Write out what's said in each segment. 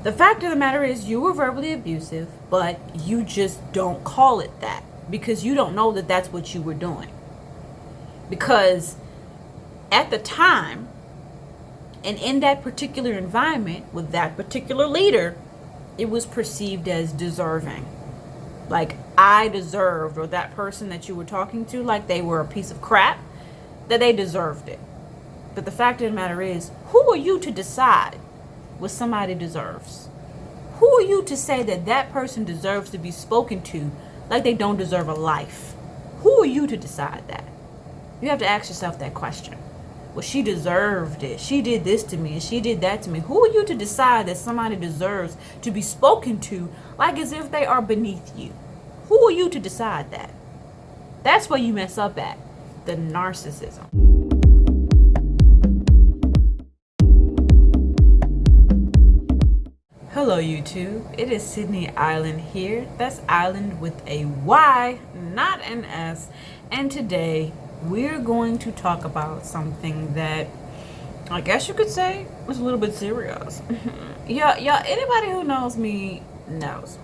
The fact of the matter is you were verbally abusive, but you just don't call it that because you don't know that that's what you were doing. Because at the time, and in that particular environment with that particular leader, it was perceived as deserving. Like I deserved, or that person that you were talking to, like they were a piece of crap, that they deserved it. But the fact of the matter is, who are you to decide what somebody deserves? Who are you to say that that person deserves to be spoken to like they don't deserve a life? Who are you to decide that? You have to ask yourself that question. Well, she deserved it. She did this to me and she did that to me. Who are you to decide that somebody deserves to be spoken to like as if they are beneath you? Who are you to decide that? That's where you mess up at. The narcissism. Hello YouTube, it is Sydney Island here. That's Island with a Y, not an S. And today we're going to talk about something that I guess you could say was a little bit serious. Yeah, anybody who knows me knows.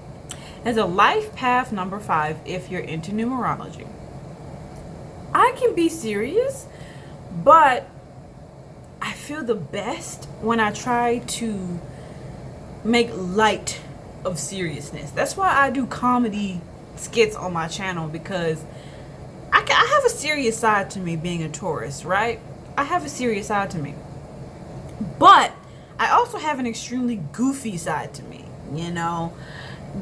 As a life path number 5, if you're into numerology, I can be serious, but I feel the best when I try to make light of seriousness. That's why I do comedy skits on my channel, because I have a serious side to me being a Taurus, right? I have a serious side to me. But I also have an extremely goofy side to me,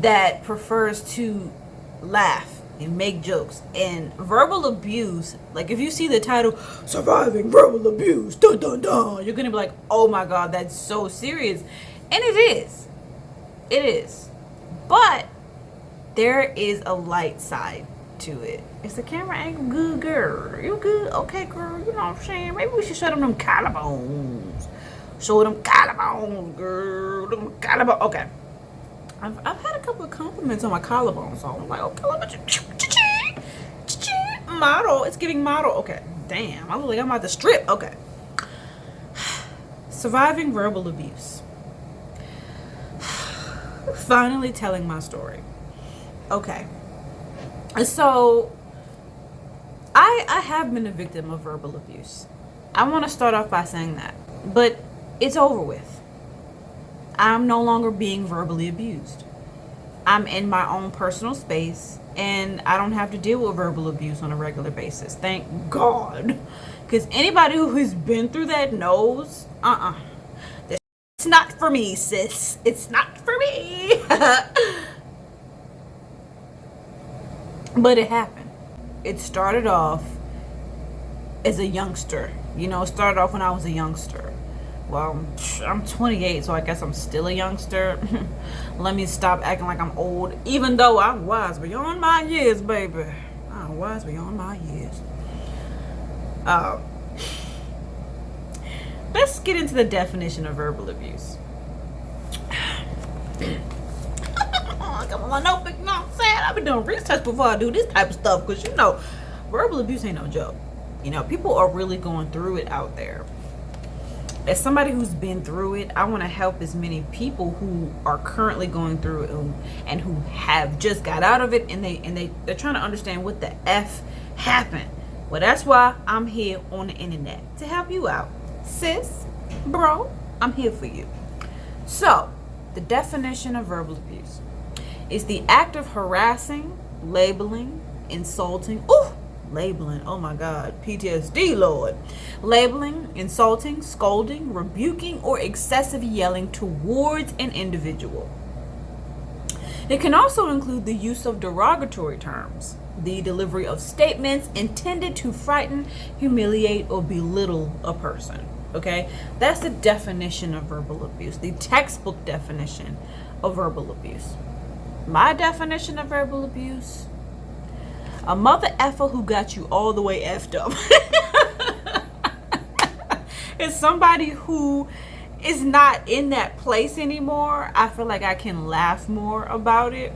that prefers to laugh and make jokes. And verbal abuse, like if you see the title, Surviving Verbal Abuse, dun dun dun, you're gonna be like, oh my God, that's so serious. And it is. It is. But there is a light side to it. Is the camera angle good, girl? You good? Okay, girl. You know what I'm saying? Maybe we should show them collarbones. Show them collarbones, girl. Them collarbones. Okay. I've had a couple of compliments on my collarbone, so I'm like, okay, let me model. It's giving model. Okay. Damn. I look like I'm at the strip. Okay. Surviving verbal abuse. Finally telling my story. Okay. So I have been a victim of verbal abuse. I want to start off by saying that. But it's over with. I'm no longer being verbally abused. I'm in my own personal space and I don't have to deal with verbal abuse on a regular basis. Thank God. Because anybody who has been through that knows, it's not for me, sis. It's not for me. But it happened. It started off as a youngster. It started off when I was a youngster. Well, I'm 28, so I guess I'm still a youngster. Let me stop acting like I'm old, even though I'm wise beyond my years, baby. I'm wise beyond my years. Let's get into the definition of verbal abuse. I got my notebook, you know what I'm saying? I've been doing research before I do this type of stuff, because verbal abuse ain't no joke. People are really going through it out there. As somebody who's been through it, I want to help as many people who are currently going through it and who have just got out of it, and they're trying to understand what the F happened. Well, that's why I'm here on the internet, to help you out. Sis, bro, I'm here for you. So, the definition of verbal abuse is the act of harassing, labeling, insulting. Labeling, oh my God, PTSD, Lord. Labeling, insulting, scolding, rebuking, or excessive yelling towards an individual. It can also include the use of derogatory terms, the delivery of statements intended to frighten, humiliate, or belittle a person. Okay, that's the definition of verbal abuse, the textbook definition of verbal abuse. My definition of verbal abuse: a mother effer who got you all the way effed up. It's somebody who is not in that place anymore. I feel like I can laugh more about it.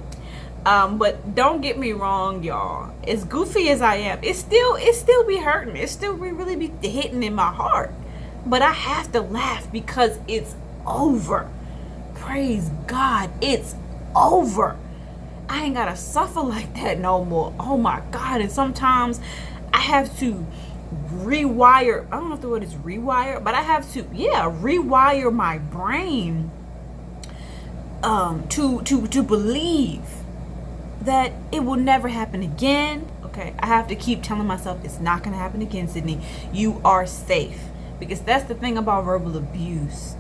But don't get me wrong, y'all. As goofy as I am, it still be hurting. It still really be hitting in my heart. But I have to laugh because it's over. praise God, it's over. I ain't gotta suffer like that no more. Oh my God. And sometimes I have to rewire. I don't know if the word is rewire, but I have to, rewire my brain to believe that it will never happen again. Okay, I have to keep telling myself it's not gonna happen again, Sydney. You are safe. Because that's the thing about verbal abuse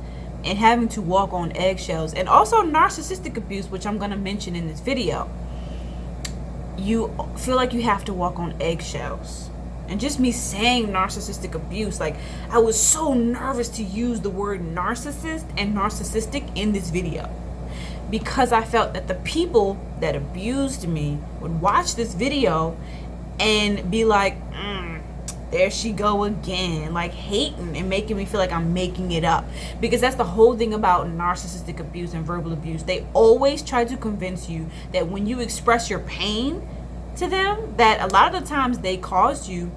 and having to walk on eggshells, and also narcissistic abuse, which I'm gonna mention in this video. You feel like you have to walk on eggshells. And just me saying narcissistic abuse, like, I was so nervous to use the word narcissist and narcissistic in this video, because I felt that the people that abused me would watch this video and be like, there she go again, like hating and making me feel like I'm making it up. Because that's the whole thing about narcissistic abuse and verbal abuse. They always try to convince you that when you express your pain to them, that a lot of the times they caused you,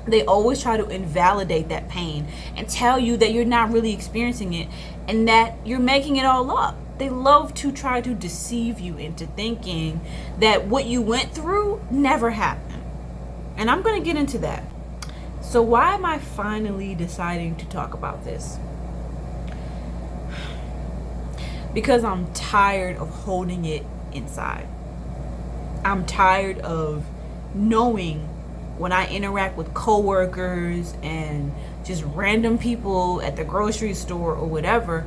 they always try to invalidate that pain and tell you that you're not really experiencing it and that you're making it all up. They love to try to deceive you into thinking that what you went through never happened. And I'm going to get into that. So why am I finally deciding to talk about this? Because I'm tired of holding it inside. I'm tired of knowing when I interact with coworkers and just random people at the grocery store or whatever,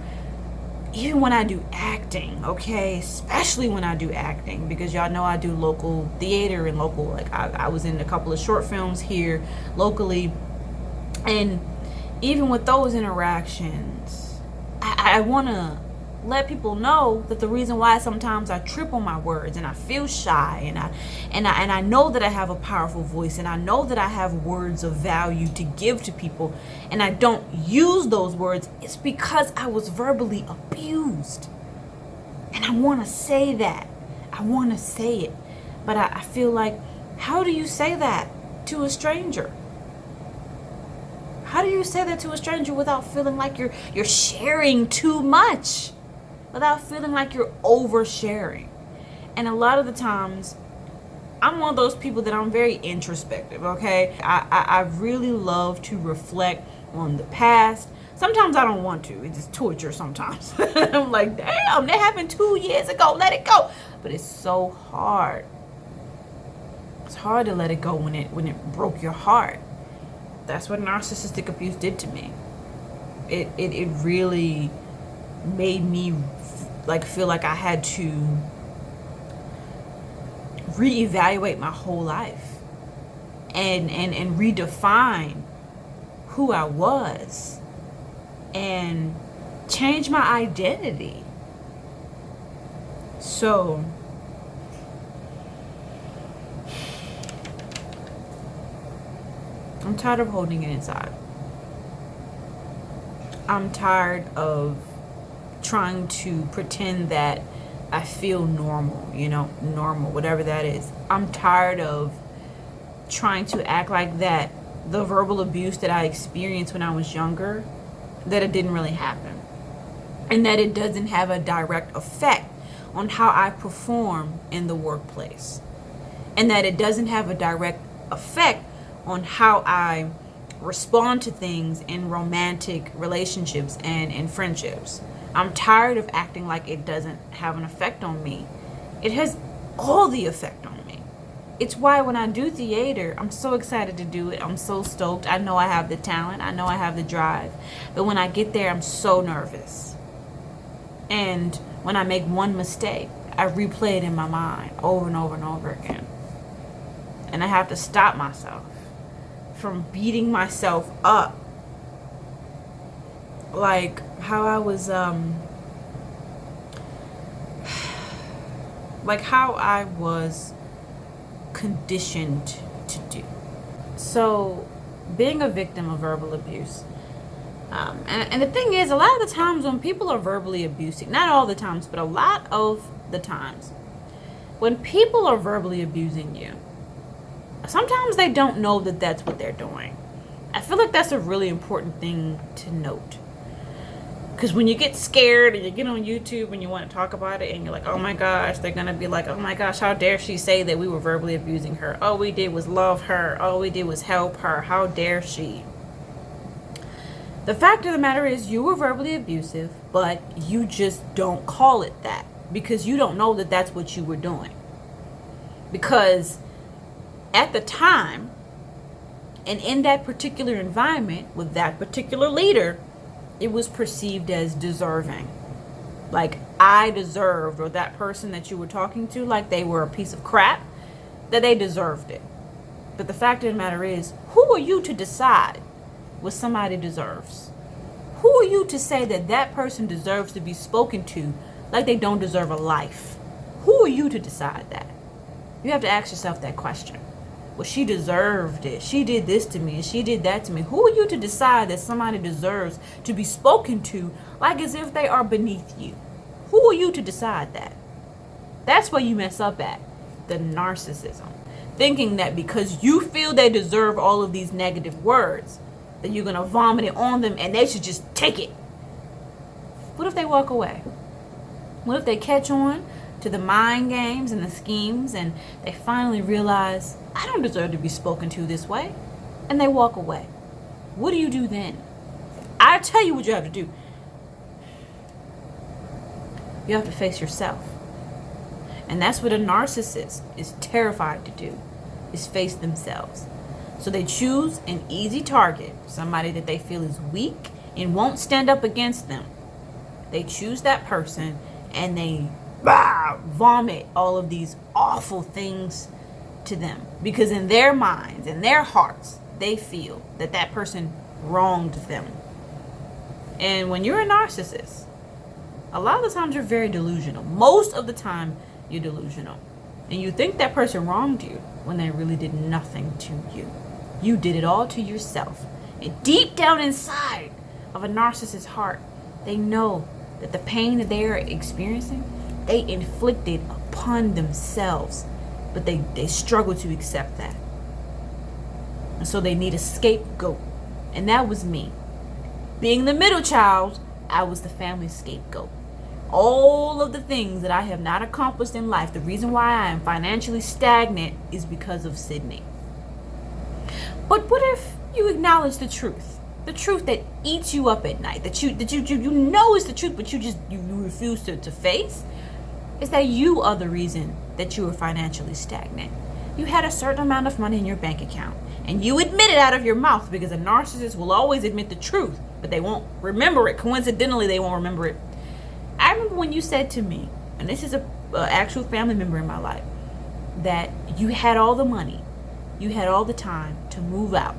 even when I do acting, okay, especially when I do acting, because y'all know I do local theater and local, like I was in a couple of short films here locally, and even with those interactions, I want to let people know that the reason why sometimes I trip on my words and I feel shy and I know that I have a powerful voice and I know that I have words of value to give to people and I don't use those words, it's because I was verbally abused. And I want to say that. I want to say it. But I feel like, how do you say that to a stranger? How do you say that to a stranger without feeling like you're sharing too much? Without feeling like you're oversharing? And a lot of the times, I'm one of those people that I'm very introspective, okay? I really love to reflect on the past. Sometimes I don't want to. It's just torture sometimes. I'm like, damn, that happened 2 years ago. Let it go. But it's so hard. It's hard to let it go when it broke your heart. That's what narcissistic abuse did to me. It really made me like feel like I had to reevaluate my whole life and redefine who I was and change my identity. So I'm tired of holding it inside. I'm tired of trying to pretend that I feel normal, normal, whatever that is. I'm tired of trying to act like that the verbal abuse that I experienced when I was younger, that it didn't really happen. And that it doesn't have a direct effect on how I perform in the workplace. And that it doesn't have a direct effect on how I respond to things in romantic relationships and in friendships. I'm tired of acting like it doesn't have an effect on me. It has all the effect on me. It's why when I do theater, I'm so excited to do it. I'm so stoked. I know I have the talent. I know I have the drive. But when I get there, I'm so nervous. And when I make one mistake, I replay it in my mind over and over and over again. And I have to stop myself from beating myself up. Like how I was, conditioned to do. So, being a victim of verbal abuse. And the thing is, a lot of the times when people are verbally abusing, not all the times, but a lot of the times, when people are verbally abusing you, sometimes they don't know that that's what they're doing. I feel like that's a really important thing to note. Because when you get scared and you get on YouTube and you want to talk about it and you're like, oh my gosh, they're going to be like, oh my gosh, how dare she say that we were verbally abusing her? All we did was love her. All we did was help her. How dare she? The fact of the matter is you were verbally abusive, but you just don't call it that because you don't know that that's what you were doing. Because at the time and in that particular environment with that particular leader, it was perceived as deserving. Like I deserved, or that person that you were talking to, like they were a piece of crap, that they deserved it. But the fact of the matter is, who are you to decide what somebody deserves? Who are you to say that that person deserves to be spoken to like they don't deserve a life? Who are you to decide that? You have to ask yourself that question. Well, she deserved it. She did this to me and she did that to me. Who are you to decide that somebody deserves to be spoken to like as if they are beneath you? Who are you to decide that? That's where you mess up at. The narcissism. Thinking that because you feel they deserve all of these negative words, that you're going to vomit it on them and they should just take it. What if they walk away? What if they catch on to the mind games and the schemes and they finally realize, I don't deserve to be spoken to this way, and they walk away? What do you do then? I tell you what you have to do. You have to face yourself. And that's what a narcissist is terrified to do, is face themselves. So they choose an easy target, somebody that they feel is weak and won't stand up against them. They choose that person and they vomit all of these awful things to them. Because in their minds, in their hearts, they feel that that person wronged them. And when you're a narcissist, a lot of the times you're very delusional. Most of the time you're delusional. And you think that person wronged you when they really did nothing to you. You did it all to yourself. And deep down inside of a narcissist's heart, they know that the pain that they are experiencing, they inflicted upon themselves. But they struggle to accept that. And so they need a scapegoat. And that was me. Being the middle child, I was the family scapegoat. All of the things that I have not accomplished in life, the reason why I am financially stagnant is because of Sydney. But what if you acknowledge the truth? The truth that eats you up at night, that you know is the truth, but you refuse to face, is that you are the reason that you are financially stagnant. You had a certain amount of money in your bank account, and you admit it out of your mouth, because a narcissist will always admit the truth, but they won't remember it. Coincidentally, they won't remember it. I remember when you said to me, and this is a actual family member in my life, that you had all the money, you had all the time to move out,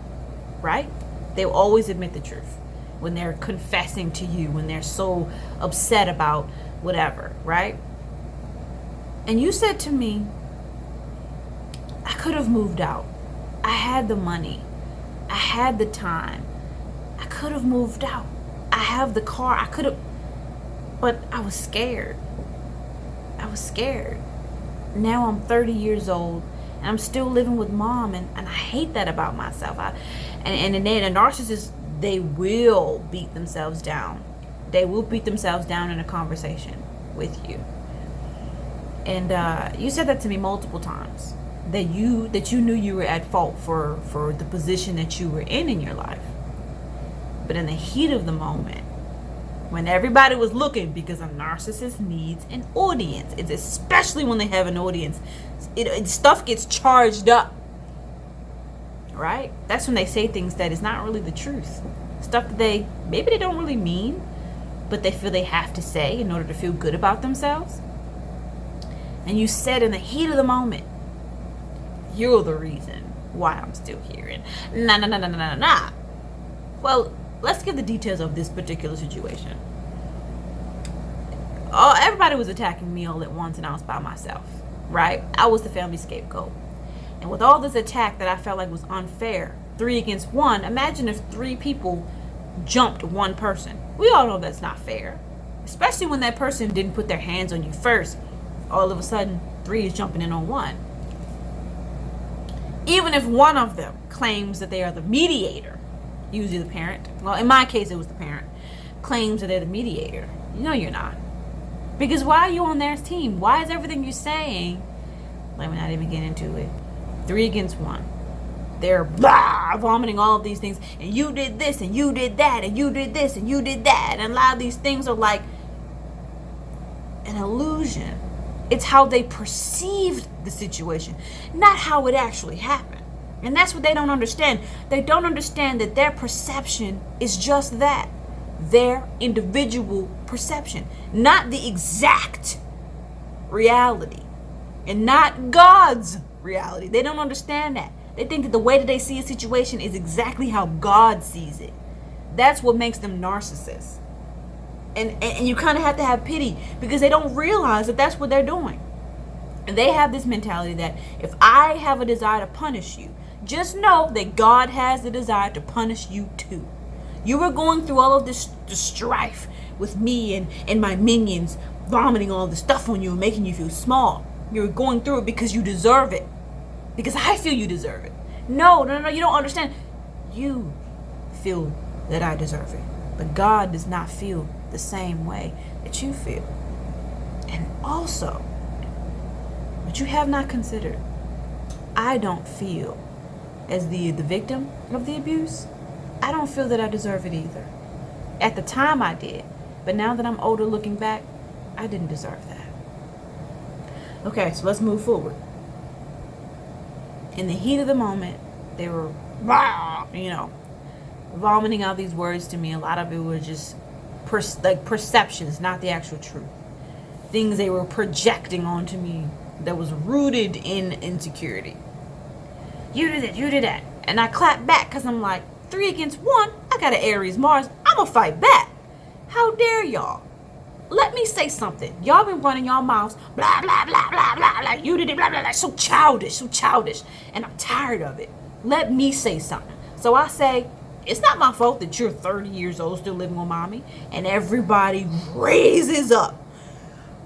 right? They will always admit the truth when they're confessing to you, when they're so upset about whatever, right? And you said to me, I could have moved out. I had the money. I had the time. I could have moved out. I have the car. I could have, but I was scared. I was scared. Now I'm 30 years old and I'm still living with mom, and I hate that about myself. And then a narcissist, they will beat themselves down. They will beat themselves down in a conversation with you. And you said that to me multiple times, that you knew you were at fault for the position that you were in your life. But in the heat of the moment, when everybody was looking, because a narcissist needs an audience, it's especially when they have an audience, stuff gets charged up, right? That's when they say things that is not really the truth, stuff that maybe they don't really mean, but they feel they have to say in order to feel good about themselves. And you said in the heat of the moment, you're the reason why I'm still here. And nah. Well, let's give the details of this particular situation. Everybody was attacking me all at once, and I was by myself, right? I was the family scapegoat. And with all this attack that I felt like was unfair, 3 against 1, imagine if 3 people jumped one person. We all know that's not fair, especially when that person didn't put their hands on you first. All of a sudden, 3 is jumping in on 1. Even if one of them claims that they are the mediator, usually the parent, well, in my case, it was the parent, claims that they're the mediator. No, you're not. Because why are you on their team? Why is everything you're saying, let me not even get into it, 3 against 1? They're vomiting all of these things, and you did this, and you did that, and you did this, and you did that. And a lot of these things are like an illusion. It's how they perceived the situation, not how it actually happened. And that's what they don't understand. They don't understand that their perception is just that, their individual perception, not the exact reality, and not God's reality. They don't understand that. They think that the way that they see a situation is exactly how God sees it. That's what makes them narcissists. And you kind of have to have pity, because they don't realize that that's what they're doing. And they have this mentality that if I have a desire to punish you, just know that God has the desire to punish you too. You were going through all of this strife with me and my minions vomiting all this stuff on you and making you feel small. You're going through it because you deserve it. Because I feel you deserve it. No, you don't understand. You feel that I deserve it. But God does not feel the same way that you feel. And also, what you have not considered, I don't feel, as the victim of the abuse, I don't feel that I deserve it either. At the time I did. But now that I'm older looking back, I didn't deserve that. Okay, so let's move forward. In the heat of the moment, they were, vomiting out these words to me. A lot of it was just perceptions, not the actual truth. Things they were projecting onto me that was rooted in insecurity. You did it, you did that. And I clapped back because I'm like, 3 against 1, I got an Aries Mars. I'm going to fight back. How dare y'all? Let me say something. Y'all been running y'all mouths, blah, blah, blah, blah, blah, blah. You did it, blah, blah, blah. So childish. And I'm tired of it. Let me say something. So I say, it's not my fault that you're 30 years old still living with mommy. And everybody raises up.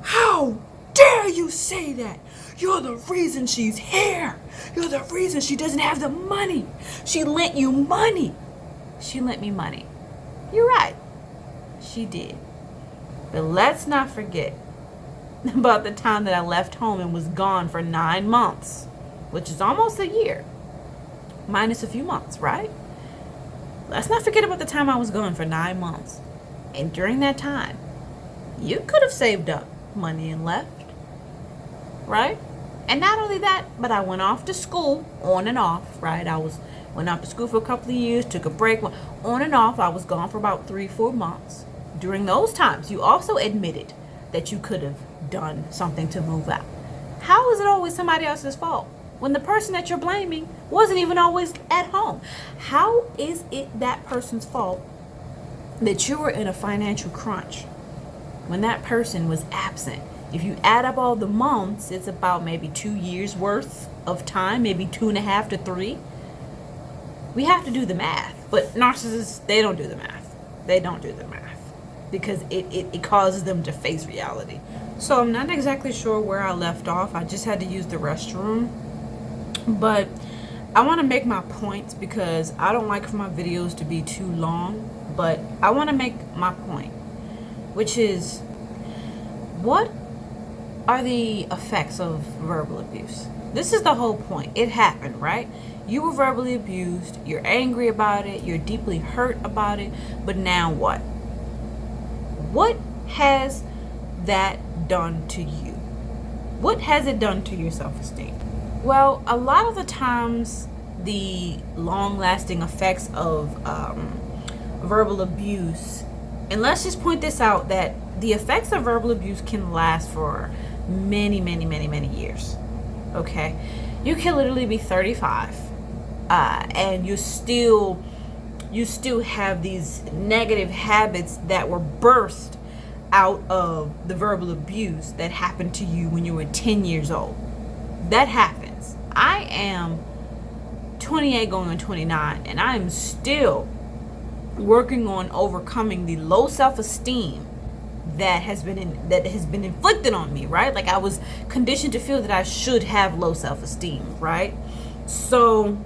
How dare you say that? You're the reason she's here. You're the reason she doesn't have the money. She lent you money. She lent me money. You're right. She did. But let's not forget about the time that I left home and was gone for 9 months, which is almost a year, minus a few months, right? Let's not forget about the time I was gone for 9 months. And during that time, you could have saved up money and left, right? And not only that, but I went off to school on and off, right? Went off to school for a couple of years, took a break, on and off. I was gone for about 3-4 months. During those times, you also admitted that you could have done something to move out. How is it always somebody else's fault when the person that you're blaming wasn't even always at home? How is it that person's fault that you were in a financial crunch when that person was absent? If you add up all the months, it's about maybe 2 years worth of time, maybe 2.5 to 3. We have to do the math, but narcissists, they don't do the math. They don't do the math because it causes them to face reality. So I'm not exactly sure where I left off. I just had to use the restroom, but I want to make my points because I don't like for my videos to be too long, but I want to make my point, which is, what are the effects of verbal abuse? This is the whole point. It happened, right? You were verbally abused. You're angry about it. You're deeply hurt about it. But now what? What has that done to you? What has it done to your self-esteem? Well, a lot of the times, the long-lasting effects of verbal abuse, and let's just point this out, that the effects of verbal abuse can last for many years. Okay, you can literally be 35 and you still have these negative habits that were birthed out of the verbal abuse that happened to you when you were 10 years old. That happens. I am 28 going on 29, and I am still working on overcoming the low self-esteem that has been inflicted on me, right? Like, I was conditioned to feel that I should have low self-esteem, right? So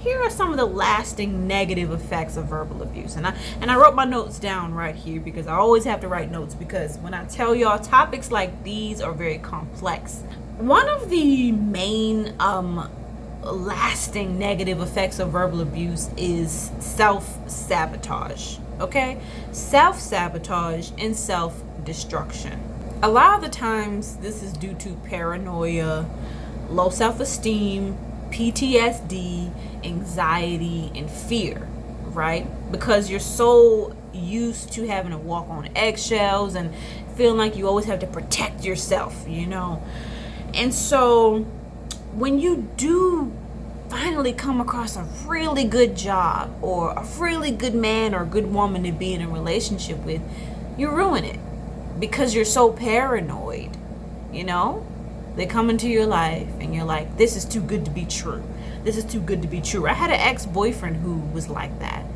here are some of the lasting negative effects of verbal abuse. And I wrote my notes down right here because I always have to write notes, because when I tell y'all, topics like these are very complex. One of the main lasting negative effects of verbal abuse is self-sabotage. Okay? Self-sabotage and self-destruction. A lot of the times this is due to paranoia, low self-esteem, PTSD, anxiety, and fear, right? Because you're so used to having to walk on eggshells and feeling like you always have to protect yourself, you know? And so when you do finally come across a really good job or a really good man or good woman to be in a relationship with, you ruin it because you're so paranoid, you know? They come into your life and you're like, this is too good to be true. This is too good to be true. I had an ex-boyfriend who was like that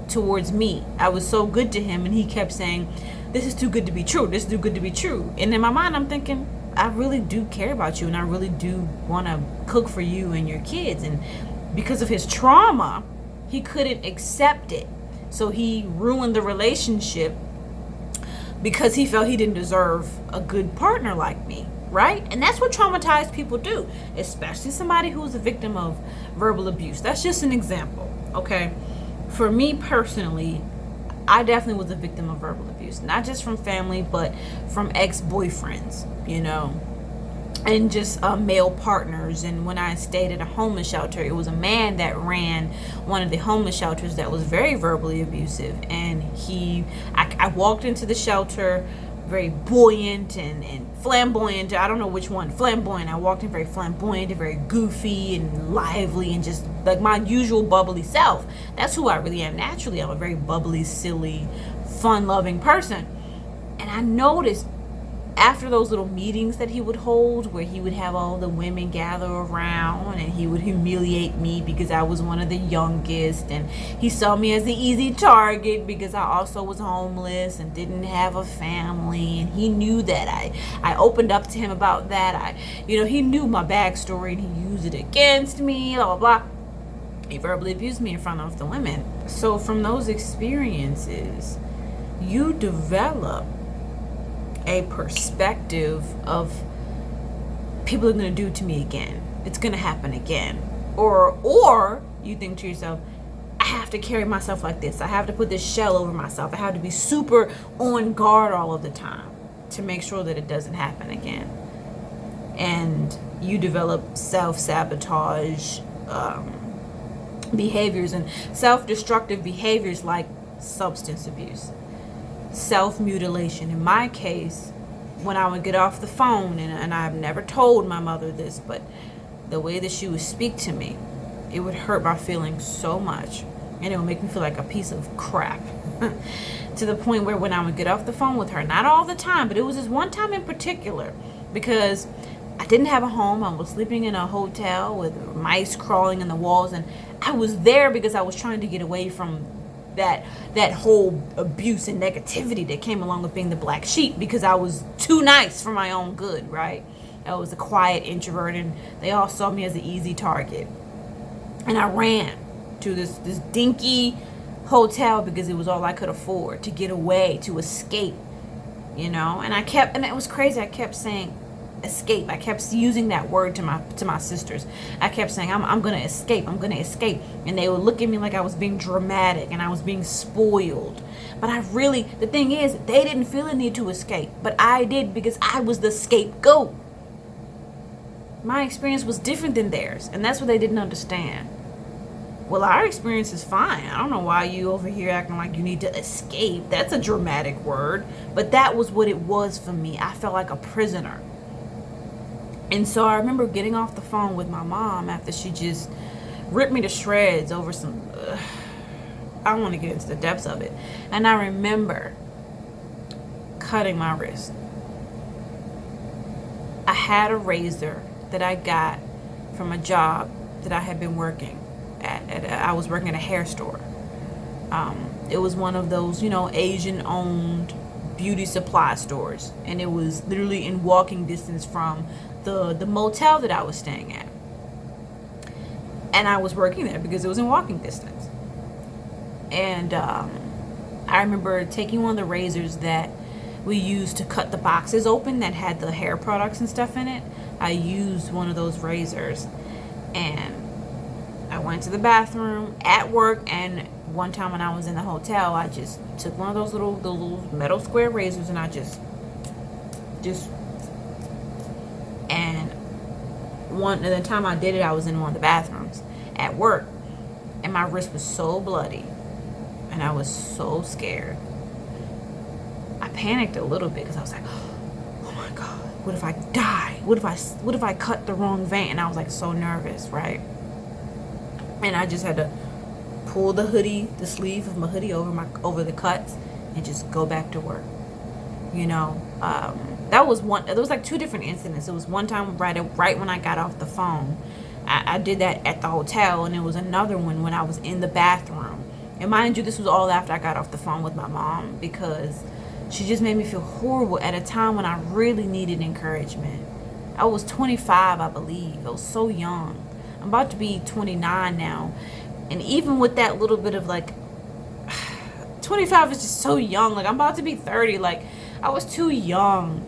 towards me. I was so good to him and he kept saying, this is too good to be true. This is too good to be true. And in my mind, I'm thinking, I really do care about you and I really do want to cook for you and your kids. And because of his trauma, he couldn't accept it. So he ruined the relationship because he felt he didn't deserve a good partner like me. Right? And that's what traumatized people do, especially somebody who's a victim of verbal abuse. That's just an example, okay? For me personally, I definitely was a victim of verbal abuse, not just from family, but from ex-boyfriends, you know, and just male partners. And when I stayed at a homeless shelter, it was a man that ran one of the homeless shelters that was very verbally abusive. And I walked into the shelter very buoyant and flamboyant. I don't know which one. Flamboyant. I walked in very flamboyant and very goofy and lively and just like my usual bubbly self. That's who I really am naturally. I'm a very bubbly, silly, fun-loving person. And I noticed after those little meetings that he would hold where he would have all the women gather around and he would humiliate me because I was one of the youngest, and he saw me as the easy target because I also was homeless and didn't have a family, and he knew that. I opened up to him about that. He knew my backstory and he used it against me, blah, blah, blah. He verbally abused me in front of the women. So from those experiences, you develop a perspective of people are going to do it to me again. It's going to happen again. Or you think to yourself, I have to carry myself like this. I have to put this shell over myself. I have to be super on guard all of the time to make sure that it doesn't happen again. And you develop self-sabotage behaviors and self-destructive behaviors like substance abuse, self-mutilation. In my case, when I would get off the phone, and I've never told my mother this, but the way that she would speak to me, it would hurt my feelings so much, and it would make me feel like a piece of crap to the point where when I would get off the phone with her, not all the time, but it was this one time in particular, because I didn't have a home. I was sleeping in a hotel with mice crawling in the walls, and I was there because I was trying to get away from that whole abuse and negativity that came along with being the black sheep, because I was too nice for my own good, right? I was a quiet introvert, and they all saw me as an easy target. And I ran to this dinky hotel because it was all I could afford to get away, to escape, and it was crazy. I kept saying escape. I kept using that word to my sisters. I kept saying, I'm gonna escape, and they would look at me like I was being dramatic and I was being spoiled. But the thing is, they didn't feel a need to escape, but I did, because I was the scapegoat. My experience was different than theirs, and that's what they didn't understand. Well, our experience is fine. I don't know why you over here acting like you need to escape. That's a dramatic word, but that was what it was for me. I felt like a prisoner. And so I remember getting off the phone with my mom after she just ripped me to shreds over some, I don't want to get into the depths of it. And I remember cutting my wrist. I had a razor that I got from a job that I had been working at. I was working at a hair store. It was one of those, Asian-owned beauty supply stores. And it was literally in walking distance from the motel that I was staying at. And I was working there because it was in walking distance. And I remember taking one of the razors that we used to cut the boxes open that had the hair products and stuff in it. I used one of those razors, and I went to the bathroom at work. And one time when I was in the hotel, I just took one of those little metal square razors, and I just and the time I did it, I was in one of the bathrooms at work, and my wrist was so bloody, and I was so scared. I panicked a little bit because I was like, oh my God, what if I die? What if I cut the wrong vein? And I was like so nervous, right? And I just had to pull the sleeve of my hoodie over the cuts and just go back to work. That was one. There was like two different incidents. It was one time right when I got off the phone. I did that at the hotel, and it was another one when I was in the bathroom. And mind you, this was all after I got off the phone with my mom, because she just made me feel horrible at a time when I really needed encouragement. I was 25, I believe. I was so young. I'm about to be 29 now. And even with that little bit of 25 is just so young. I'm about to be 30. I was too young.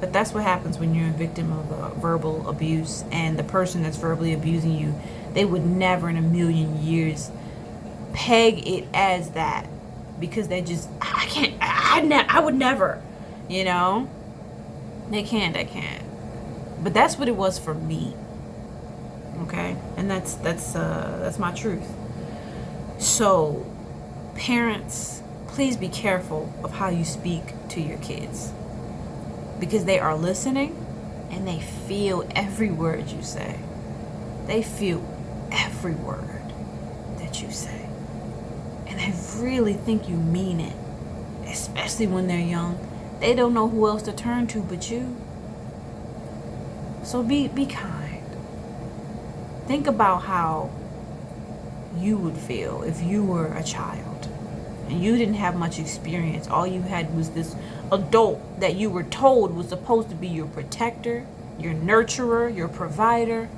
But that's what happens when you're a victim of verbal abuse, and the person that's verbally abusing you, they would never in a million years peg it as that, because they just, I would never, they can't. But that's what it was for me. Okay? And that's my truth. So, parents, please be careful of how you speak to your kids, because they are listening and they feel every word you say. They feel every word that you say. And they really think you mean it, especially when they're young. They don't know who else to turn to but you. So be kind. Think about how you would feel if you were a child and you didn't have much experience. All you had was this adult that you were told was supposed to be your protector, your nurturer, your provider,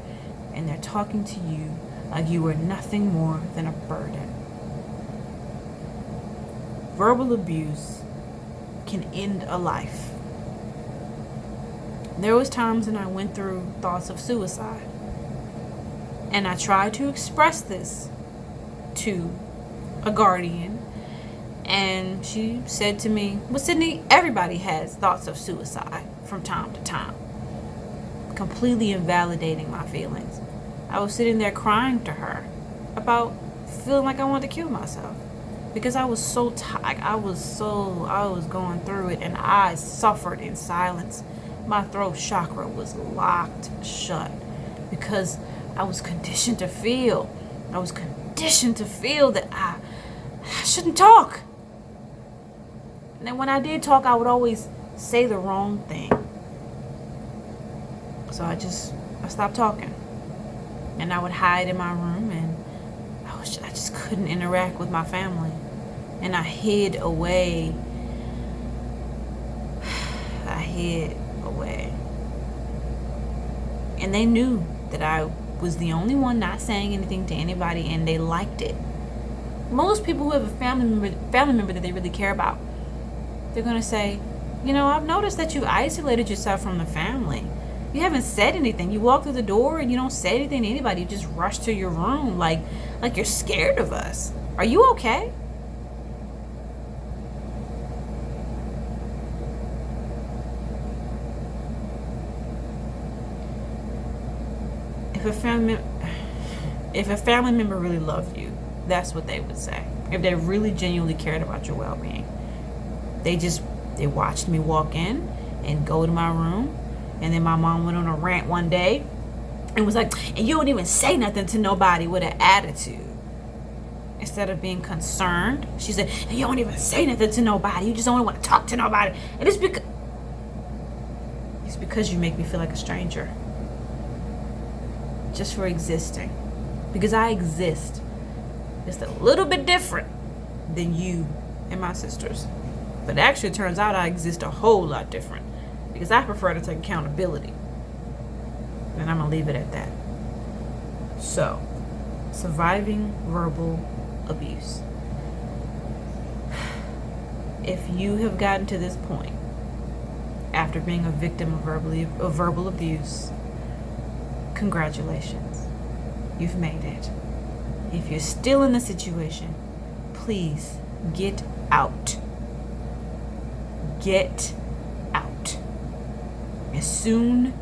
and they're talking to you like you were nothing more than a burden. Verbal abuse can end a life. There was times when I went through thoughts of suicide, and I tried to express this to a guardian, and she said to me, well, Sydney, everybody has thoughts of suicide from time to time. Completely invalidating my feelings. I was sitting there crying to her about feeling like I wanted to kill myself, because I was so tired. I was going through it, and I suffered in silence. My throat chakra was locked shut because I was conditioned to feel. I was conditioned to feel that I shouldn't talk. And then when I did talk, I would always say the wrong thing. So I stopped talking. And I would hide in my room, and I just couldn't interact with my family. And I hid away. And they knew that I was the only one not saying anything to anybody, and they liked it. Most people who have a family member that they really care about, they're going to say, I've noticed that you isolated yourself from the family. You haven't said anything. You walk through the door and you don't say anything to anybody. You just rush to your room like you're scared of us. Are you okay? If a family member really loved you, that's what they would say. If they really genuinely cared about your well-being. They watched me walk in and go to my room, and then my mom went on a rant one day and was like, and you don't even say nothing to nobody, with an attitude. Instead of being concerned, she said, and you don't even say nothing to nobody. You just don't want to talk to nobody. And it's because you make me feel like a stranger. Just for existing. Because I exist just a little bit different than you and my sisters. But actually, it turns out I exist a whole lot different, because I prefer to take accountability. And I'm going to leave it at that. So, surviving verbal abuse. If you have gotten to this point after being a victim of verbal abuse, congratulations. You've made it. If you're still in the situation, please get out. Get out. As soon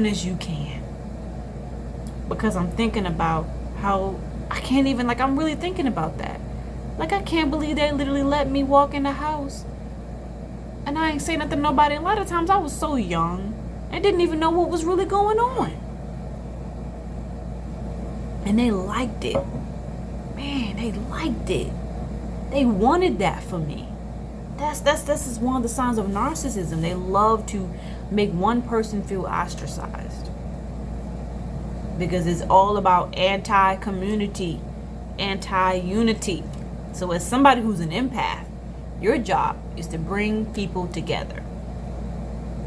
as you can. Because I'm thinking about how I'm really thinking about that. Like, I can't believe they literally let me walk in the house. And I ain't say nothing to nobody. A lot of times I was so young. I didn't even know what was really going on. And they liked it. Man, they liked it. They wanted that for me. That's is one of the signs of narcissism. They love to make one person feel ostracized. Because it's all about anti-community, anti-unity. So as somebody who's an empath, your job is to bring people together.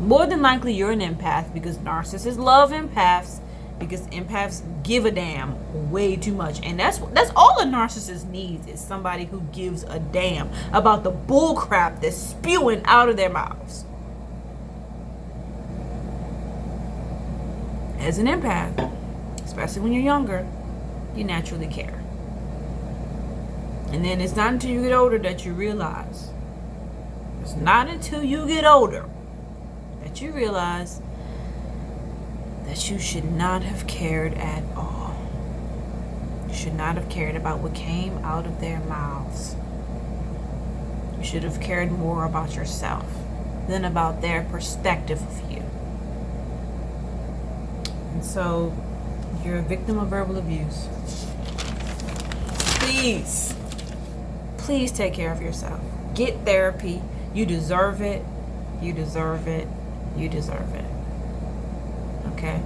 More than likely you're an empath because narcissists love empaths, because empaths give a damn way too much. And that's all a narcissist needs, is somebody who gives a damn about the bull crap that's spewing out of their mouths. As an empath, especially when you're younger, you naturally care. And then it's not until you get older that you realize. It's not until you get older that you realize that you should not have cared at all. You should not have cared about what came out of their mouths. You should have cared more about yourself than about their perspective of you. And so, you're a victim of verbal abuse. Please take care of yourself. Get therapy. You deserve it. You deserve it. You deserve it. Okay?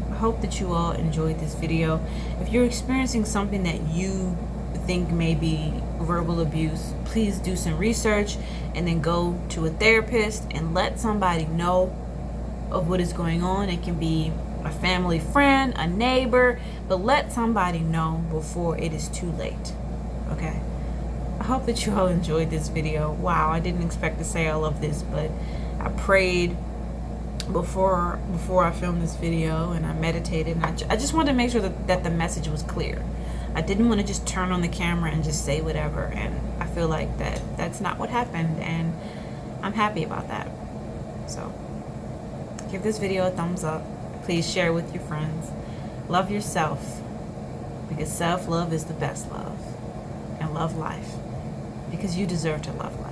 I hope that you all enjoyed this video. If you're experiencing something that you think may be verbal abuse, please do some research and then go to a therapist and let somebody know of what is going on. It can be a family friend, a neighbor, but let somebody know before it is too late. Okay? I hope that you all enjoyed this video. Wow, I didn't expect to say all of this, but I prayed before I filmed this video, and I meditated, and I just wanted to make sure that the message was clear. I didn't want to just turn on the camera and just say whatever, and I feel like that's not what happened, and I'm happy about that. So give this video a thumbs up. Please share with your friends. Love yourself, because self-love is the best love. And love life, because you deserve to love life.